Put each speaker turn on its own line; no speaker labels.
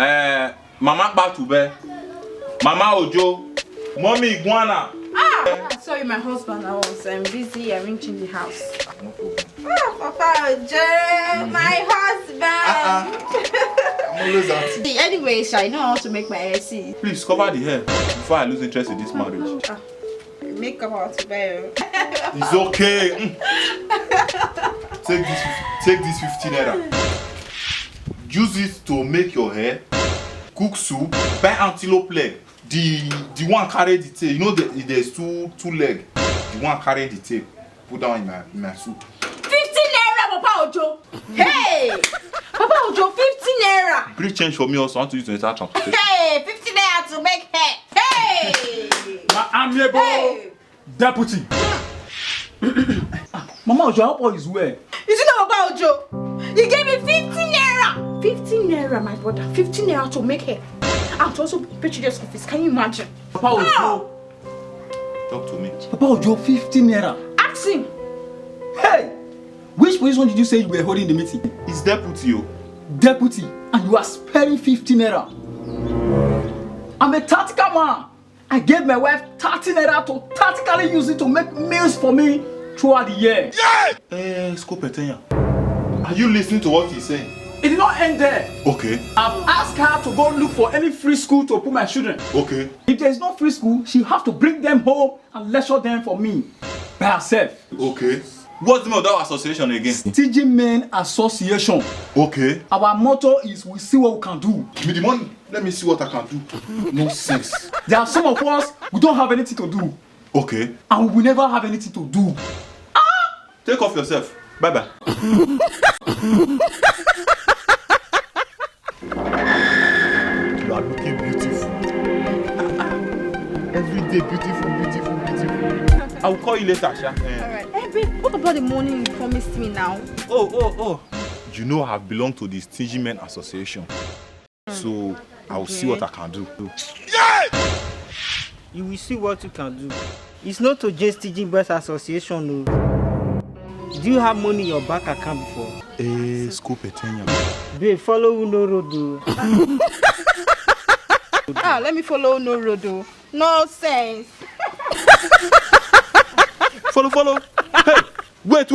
Mama Batube, Mama Ojo, Mommy Iguana.
I saw you, my husband. I was busy arranging the house.
No problem.
Papa Ojo, my husband.
I'm always asking.
Anyways, I know how to make my hair see.
Please cover the hair before I lose interest in this marriage.
Makeup out to buy.
It's okay. Take this 15 naira. Use it to make your hair, cook soup, buy antelope leg. The one carry the tail. You know there's two leg. The one carry the tail. Put down in my soup.
15 naira, Papa Ojo. Hey, Papa Ojo, 15 naira.
Please change for me also. I want to use the entire transportation.
Hey, 15 naira to make hair. Hey.
My amiable deputy. Mama Ojo, how all is well?
You see now, Papa Ojo? He gave me 15 naira. 15 naira, my brother. 15 naira to make hair. And to also pay children's school fees. Can you imagine?
Papa Ojo.
Talk to me.
Papa Ojo, 15 naira.
Ask him.
Hey! Which position did you say you were holding the meeting?
It's deputy.
Deputy, and you are sparing 15 naira. I'm a tactical man. I gave my wife 30 naira to tactically use it to make meals for me throughout the year.
Yeah! Skopetenya. Are you listening to what he's saying?
It did not end there.
Okay.
I've asked her to go look for any free school to put my children.
Okay.
If there is no free school, she'll have to bring them home and lecture them for me by herself.
Okay. What's the name of that association again?
Teaching Men Association.
Okay.
Our motto is we see what we can do.
Give me the money. Let me see what I can do. No sense.
There are some of us who don't have anything to do.
Okay.
And we will never have anything to do.
Take off yourself. Bye-bye. You are looking beautiful. Every day beautiful. I will call you later, Sha.
Alright. Hey, babe, what about the money you promised me now?
Oh. You know I belong to the Stingy Men Association. So I will see what I can do.
You will see what you can do. It's not to just Stingy Boys Association. No. Do you have money in your bank account before?
Skopetenya.
Babe, follow no road.
Let me follow no road. No sense.
Follow. Hey, wait.